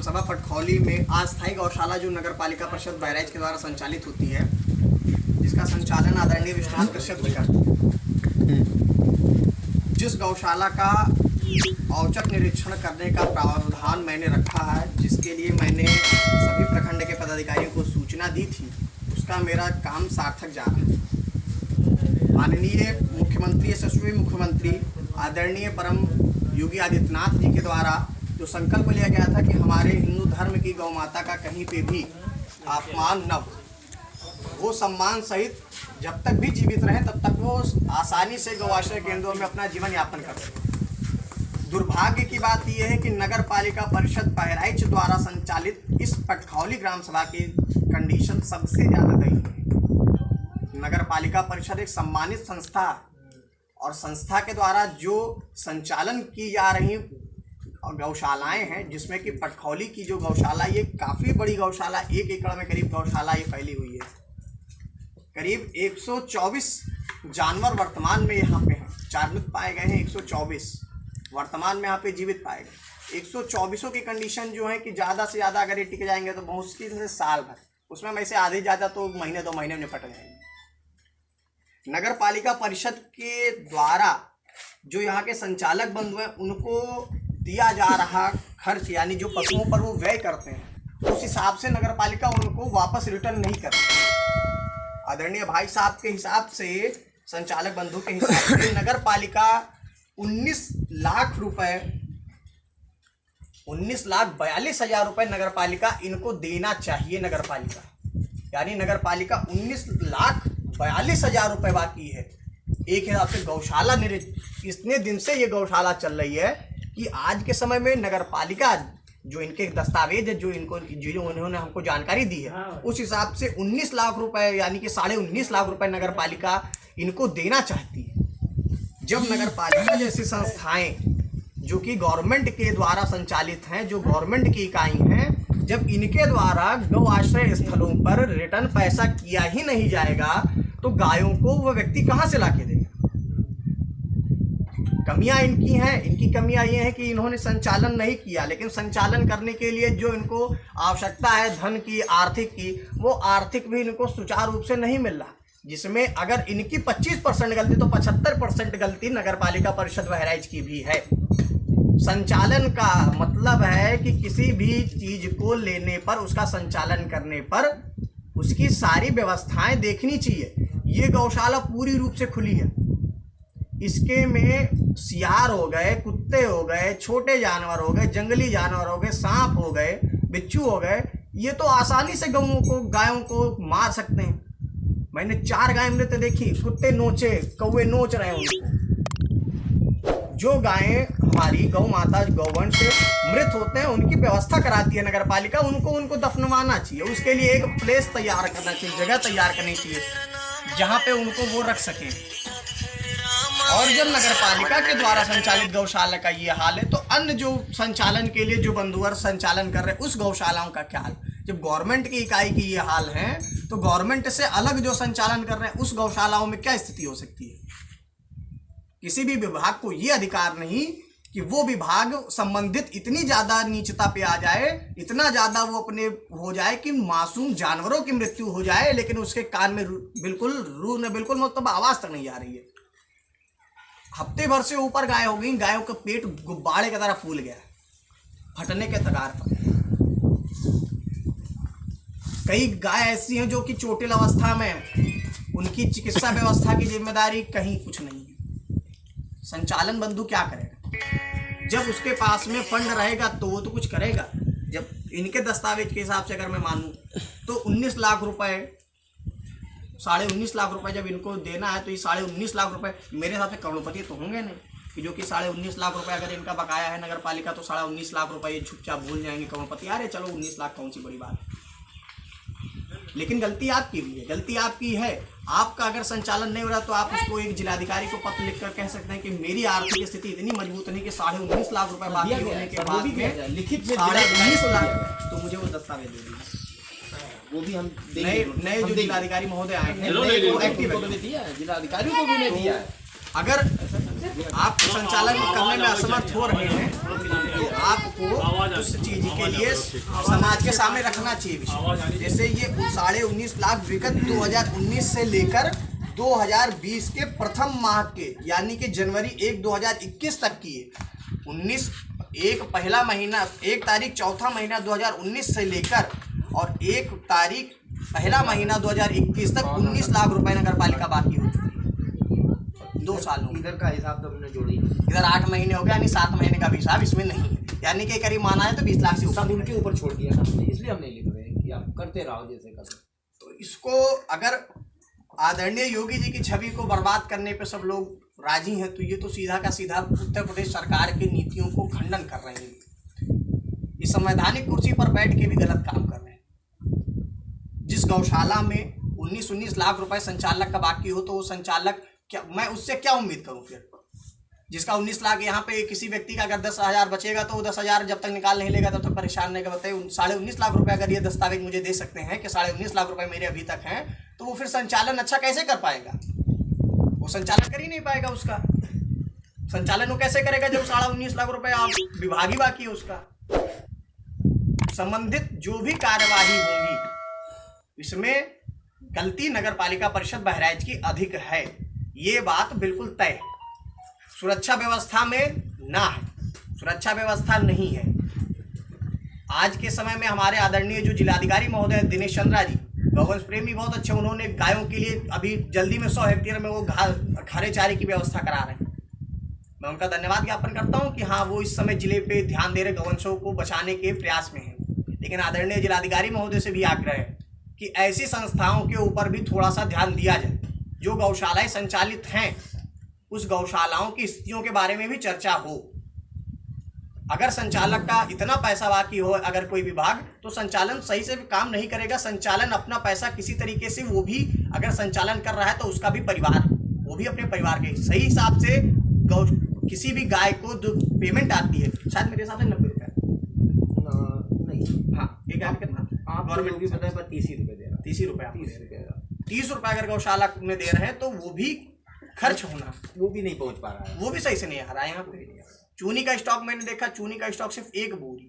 ग्राम सभा पटखौली में अस्थायी गौशाला जो नगर पालिका परिषद बहराइच के द्वारा संचालित होती है, जिसका संचालन आदरणीय विश्वनाथ कश्यप जी करते हैं, जिस गौशाला का औचक निरीक्षण करने का प्रावधान मैंने रखा है, जिसके लिए मैंने सभी प्रखंड के पदाधिकारियों को सूचना दी थी, उसका मेरा काम सार्थक जा रहा है। माननीय मुख्यमंत्री, यशस्वी मुख्यमंत्री आदरणीय परम योगी आदित्यनाथ जी के द्वारा जो संकल्प लिया गया था कि हमारे हिंदू धर्म की गौ माता का कहीं पे भी अपमान न हो, वो सम्मान सहित जब तक भी जीवित रहे तब तक वो आसानी से गौआश्रय केंद्रों में अपना जीवन यापन कर सकें। दुर्भाग्य की बात यह है कि नगर पालिका परिषद बहराइच द्वारा संचालित इस पटखौली ग्राम सभा की कंडीशन सबसे ज़्यादा दयनीय है। नगर पालिका परिषद एक सम्मानित संस्था और संस्था के द्वारा जो संचालन की जा रही गौशालाएं हैं, जिसमें कि पटखौली की जो गौशाला, ये काफ़ी बड़ी गौशाला, 1 एकड़ में करीब गौशाला ये फैली हुई है। करीब 124 जानवर वर्तमान में यहाँ पे हैं। 4 मृत पाए गए हैं, 124 वर्तमान में यहाँ पे जीवित पाए गए। 124 की कंडीशन जो है कि ज़्यादा से ज़्यादा अगर ये टिक जाएंगे तो मुश्किल से साल भर, उसमें वैसे आधे ज़्यादा तो महीने 2 महीने में निपट जाएंगे। नगर पालिका परिषद के द्वारा जो यहाँ के संचालक बंधु हैं, उनको दिया जा रहा खर्च, यानी जो पशुओं पर वो व्यय करते हैं, उस हिसाब से नगर पालिका उनको वापस रिटर्न नहीं करती। आदरणीय भाई साहब के हिसाब से, संचालक बंधु के हिसाब से नगर पालिका 19,42,000 रुपये नगर पालिका इनको देना चाहिए। नगर पालिका यानी नगर पालिका 19,42,000 रुपये बाकी है। एक हिसाब से गौशाला इतने दिन से ये गौशाला चल रही है कि आज के समय में नगर पालिका जो इनके दस्तावेज है, जो उन्होंने हमको जानकारी दी है, उस हिसाब से 19 लाख रुपए यानी कि 19.5 लाख रुपए नगर पालिका इनको देना चाहती है। जब नगर पालिका जैसी संस्थाएं जो कि गवर्नमेंट के द्वारा संचालित हैं, जो गवर्नमेंट की इकाई हैं, जब इनके द्वारा गौ आश्रय स्थलों पर रिटर्न पैसा किया ही नहीं जाएगा तो गायों को वह व्यक्ति कहाँ से लाके देगा? कमियां इनकी हैं। इनकी कमियां ये हैं कि इन्होंने संचालन नहीं किया, लेकिन संचालन करने के लिए जो इनको आवश्यकता है धन की, आर्थिक की, वो आर्थिक भी इनको सुचारू रूप से नहीं मिल रहा, जिसमें अगर इनकी 25% गलती तो 75% गलती नगर पालिका परिषद बहराइच की भी है। संचालन का मतलब है कि किसी भी चीज को लेने पर, उसका संचालन करने पर उसकी सारी व्यवस्थाएं देखनी चाहिए। ये गौशाला पूरी रूप से खुली है, इसके में सियार हो गए, कुत्ते हो गए, छोटे जानवर हो गए, जंगली जानवर हो गए, सांप हो गए, बिच्छू हो गए, ये तो आसानी से गायों को मार सकते हैं। मैंने 4 गाय मृत देखी, कुत्ते नोचे, कौवे नोच रहे हैं उनको। जो गायें हमारी गौ माता गौवंश से मृत होते हैं, उनकी व्यवस्था कराती है नगर पालिका, उनको दफनवाना चाहिए। उसके लिए एक प्लेस तैयार करना चाहिए, जगह तैयार करनी चाहिए जहाँ पे उनको वो रख सकें। और जब नगर पालिका के द्वारा संचालित गौशाला का ये हाल है, तो अन्य जो संचालन के लिए जो बंधुवर संचालन कर रहे हैं, उस गौशालाओं का क्या हाल? जब गवर्नमेंट की इकाई की ये हाल है, तो गवर्नमेंट से अलग जो संचालन कर रहे हैं उस गौशालाओं में क्या स्थिति हो सकती है? किसी भी विभाग को ये अधिकार नहीं कि वो विभाग संबंधित इतनी ज्यादा नीचता पे आ जाए, इतना ज्यादा वो अपने हो जाए कि मासूम जानवरों की मृत्यु हो जाए, लेकिन उसके कान में बिल्कुल मतलब आवाज तक नहीं आ रही है। हफ्ते भर से ऊपर गाय हो गई, गायों का पेट गुब्बारे की तरह फूल गया, फटने के कगार पर। कई गाय ऐसी हैं जो कि चोटिल अवस्था में है, उनकी चिकित्सा व्यवस्था की जिम्मेदारी कहीं कुछ नहीं है। संचालन बंधु क्या करेगा? जब उसके पास में फंड रहेगा तो वो तो कुछ करेगा। जब इनके दस्तावेज के हिसाब से अगर मैं मानूं तो 19 लाख रुपए, 19.5 लाख रुपए जब इनको देना है, तो ये 19.5 लाख रुपए मेरे हिसाब से करोड़पति तो होंगे नहीं, कि जो कि 19.5 लाख रुपए अगर इनका बकाया है नगर पालिका, तो 19.5 लाख रुपए ये चुपचाप भूल जाएंगे करोड़पति। अरे चलो 19 लाख कौन सी बड़ी बात है। लेकिन गलती आपकी भी है, गलती आपकी है। आपका अगर संचालन नहीं हो रहा तो आप उसको एक जिलाधिकारी को पत्र लिखकर कह सकते हैं कि मेरी आर्थिक स्थिति इतनी मजबूत नहीं कि 19.5 लाख रुपए बाकी होने के बाद में लिखित 19.5 लाख, तो मुझे वो दस्तावेज दे दीजिए। वो भी हम नए जो जिलाधिकारी महोदय आए हैं, जिलाधिकारी को भी दिया है। अगर आप संचालन करने में असमर्थ हो रहे हैं आपको उस चीज के लिए समाज के सामने रखना चाहिए विषय। जैसे ये 19.5 लाख विगत 2019 से लेकर 2020 के प्रथम माह के यानी कि जनवरी 1 2021 तक की 1 तारीख चौथा महीना 2019 से लेकर और 1 तारीख पहला महीना 2021 तक 19 लाख रुपए नगर पालिका बाकी हो चुकी है 2 सालों। इधर का हिसाब तो हमने जोड़ी, इधर 8 महीने हो गए, यानी 7 महीने का भी हिसाब इसमें नहीं है, यानी कि करीब माना है तो 20 लाख से सब उनके ऊपर छोड़ दिया था हमने, इसलिए हम नहीं लिख रहे कि आप करते रहो जैसे करते। तो इसको अगर आदरणीय योगी जी की छवि को बर्बाद करने पे सब लोग राजी हैं तो ये तो सीधा का सीधा उत्तर प्रदेश सरकार की नीतियों को खंडन कर रहे हैं। इस संवैधानिक कुर्सी पर बैठ के भी गलत काम कर रहे हैं। जिस गौशाला में 19 लाख रुपए संचालक का बाकी हो तो वो संचालक क्या, मैं उससे क्या उम्मीद करूं फिर? जिसका 19 लाख यहाँ पे किसी व्यक्ति का अगर 10,000 बचेगा तो वो 10,000 जब तक निकाल नहीं लेगा तब तक परेशान नहीं। बताइए 19.5 लाख रुपए अगर ये दस्तावेज मुझे दे सकते हैं कि 19.5 लाख रुपए मेरे अभी तक हैं, तो वो फिर संचालन अच्छा कैसे कर पाएगा? वो संचालन कर ही नहीं पाएगा। उसका संचालन वो कैसे करेगा जब 19.5 लाख रुपए आप विभाग ही बाकी है उसका। संबंधित जो भी कार्यवाही होगी इसमें गलती नगर पालिका परिषद बहराइच की अधिक है, ये बात बिल्कुल तय है। सुरक्षा व्यवस्था में ना है, सुरक्षा व्यवस्था नहीं है। आज के समय में हमारे आदरणीय जो जिलाधिकारी महोदय दिनेश चंद्रा जी गौवंश प्रेमी बहुत अच्छे, उन्होंने गायों के लिए अभी जल्दी में 100 हेक्टेयर में वो हरे चारे की व्यवस्था करा रहे हैं। मैं उनका धन्यवाद ज्ञापन करता हूं कि हाँ वो इस समय जिले पे ध्यान दे रहे, गौवंशों को बचाने के प्रयास में हैं। लेकिन आदरणीय जिलाधिकारी महोदय से भी आग्रह है कि ऐसी संस्थाओं के ऊपर भी थोड़ा सा ध्यान दिया जाए। जो गौशालाएं संचालित हैं उस गौशालाओं की स्थितियों के बारे में भी चर्चा हो। अगर संचालक का इतना पैसा बाकी हो अगर कोई विभाग, तो संचालन सही से काम नहीं करेगा। संचालन अपना पैसा किसी तरीके से, वो भी अगर संचालन कर रहा है तो उसका भी परिवार, वो भी अपने परिवार के सही हिसाब से किसी भी गाय को जो पेमेंट आती है, शायद मेरे हिसाब से 90 रुपये नहीं, हाँ एक गाय कितना गवर्नमेंट भी बताए पर 30 रुपये दे रहा, 30 रुपये 30 रुपये अगर गौशाला में दे रहे हैं तो वो भी खर्च होना, वो भी नहीं पहुंच पा रहा है, वो भी सही से नहीं आ रहा है। यहाँ पे चूनी का स्टॉक मैंने देखा, चूनी का स्टॉक सिर्फ एक बोरी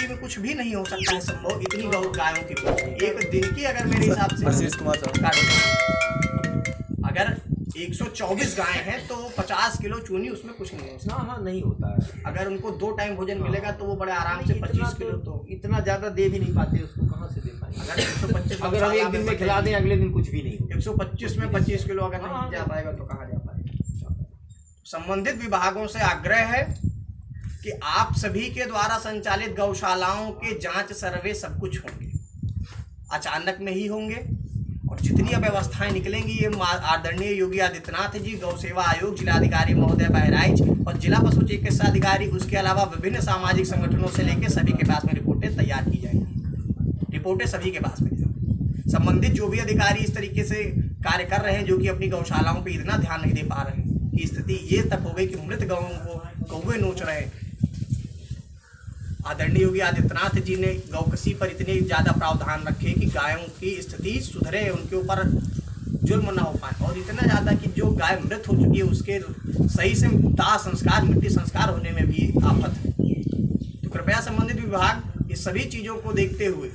में कुछ भी नहीं हो सकता है संभव इतनी गायों की। एक दिन की अगर मेरे हिसाब से अगर 124 गाय हैं तो 50 किलो चूनी उसमें कुछ नहीं होता। हाँ नहीं होता है। अगर उनको 2 टाइम भोजन मिलेगा तो वो बड़े आराम से 25 किलो, तो इतना ज्यादा दे भी नहीं पाते, उसको कहाँ से दे पाएंगे? अगर 125 अगर हम एक दिन में खिला दें अगले दिन कुछ भी नहीं हो। 125 में 25 किलो अगर नहीं जा पाएगा तो कहाँ जा पाएगा? संबंधित विभागों से आग्रह है कि आप सभी के द्वारा संचालित गौशालाओं के जांच सर्वे सब कुछ होंगे, अचानक में ही होंगे, और जितनी अव्यवस्थाएं निकलेंगी ये आदरणीय योगी आदित्यनाथ जी, गौ सेवा आयोग, जिलाधिकारी महोदय बहराइच और जिला पशु चिकित्सा अधिकारी, उसके अलावा विभिन्न सामाजिक संगठनों से लेकर सभी के पास में रिपोर्टें तैयार की जाएंगी। रिपोर्टें सभी के पास में संबंधित जो भी अधिकारी इस तरीके से कार्य कर रहे हैं, जो कि अपनी गौशालाओं पर इतना ध्यान नहीं दे पा रहे हैं कि स्थिति ये तक हो गई कि मृत गौओं को कौवे नोच रहे हैं। आदरणीय योगी आदित्यनाथ जी ने गौकसी पर इतने ज़्यादा प्रावधान रखे कि गायों की स्थिति सुधरे, उनके ऊपर जुल्म ना हो पाए, और इतना ज़्यादा कि जो गाय मृत हो चुकी है उसके सही से दाह संस्कार, मिट्टी संस्कार होने में भी आफत है। तो कृपया संबंधित विभाग इस सभी चीज़ों को देखते हुए,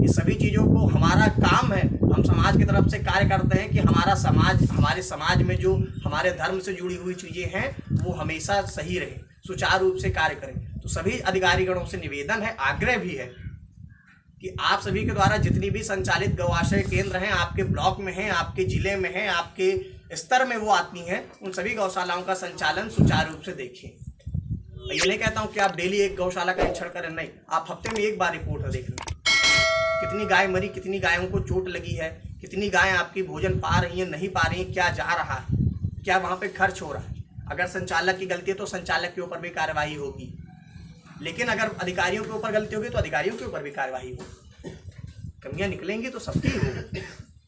इस सभी चीज़ों को, हमारा काम है, हम समाज की तरफ से कार्य करते हैं कि हमारा समाज, हमारे समाज में जो हमारे धर्म से जुड़ी हुई चीज़ें हैं वो हमेशा सही रहे, सुचारू रूप से कार्य करें। तो सभी अधिकारीगणों से निवेदन है, आग्रह भी है कि आप सभी के द्वारा जितनी भी संचालित गौआश्रय केंद्र हैं, आपके ब्लॉक में हैं, आपके जिले में हैं, आपके स्तर में वो आती हैं, उन सभी गौशालाओं का संचालन सुचारू रूप से देखें। मैं ये नहीं कहता हूँ कि आप डेली एक गौशाला का निरीक्षण करें, नहीं, आप हफ्ते में एक बार रिपोर्ट देख लें, कितनी गाय मरी, कितनी गायों को चोट लगी है, कितनी गाय आपकी भोजन पा रही हैं, नहीं पा रही हैं, क्या जा रहा है, क्या वहाँ पे खर्च हो रहा है। अगर संचालक की गलती है तो संचालक के ऊपर भी कार्रवाई होगी, लेकिन अगर अधिकारियों के ऊपर गलती होगी तो अधिकारियों के ऊपर भी कार्रवाई होगी। कमियां निकलेंगी तो सबकी होगी,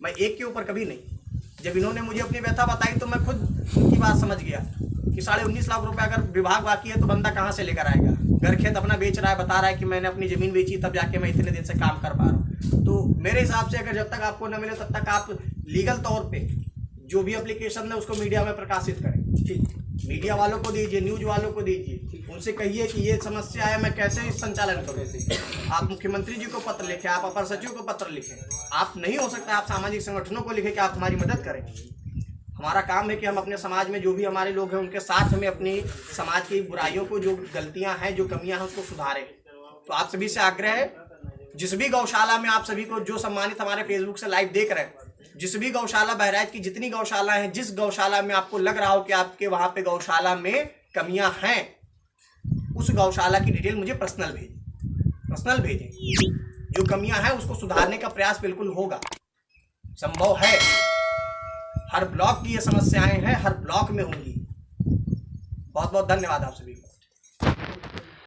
मैं एक के ऊपर कभी नहीं। जब इन्होंने मुझे अपनी व्यथा बताई तो मैं खुद उनकी बात समझ गया कि 19.5 लाख रुपए अगर विभाग बाकी है तो बंदा कहाँ से लेकर आएगा। घर खेत अपना बेच रहा है, बता रहा है कि मैंने अपनी ज़मीन बेची तब जाके मैं इतने दिन से काम कर पा रहा हूँ। तो मेरे हिसाब से अगर जब तक आपको न मिले तब तक आप लीगल तौर पर जो भी एप्लीकेशन है उसको मीडिया में प्रकाशित करें। मीडिया वालों को दीजिए, न्यूज वालों को दीजिए, उनसे कहिए कि ये समस्या है, मैं कैसे इस संचालन करूँ। आप मुख्यमंत्री जी को पत्र लिखें, आप अपर सचिव को पत्र लिखें, आप नहीं हो सकता आप सामाजिक संगठनों को लिखें कि आप हमारी मदद करें। हमारा काम है कि हम अपने समाज में जो भी हमारे लोग हैं उनके साथ हमें अपनी समाज की बुराइयों को, जो गलतियां हैं, जो कमियां हैं, उसको सुधारें। तो आप सभी से आग्रह है, जिस भी गौशाला में आप सभी को, जो सम्मानित हमारे फेसबुक से लाइव देख रहे हैं, जिस भी गौशाला, बहराइच की जितनी गौशाला हैं, जिस गौशाला में आपको लग रहा हो कि आपके वहां पे गौशाला में कमियां हैं, उस गौशाला की डिटेल मुझे पर्सनल भेजें। जो कमियां हैं उसको सुधारने का प्रयास बिल्कुल होगा, संभव है। हर ब्लॉक की ये समस्याएं हैं, हर ब्लॉक में होंगी। बहुत बहुत धन्यवाद आप सभी को।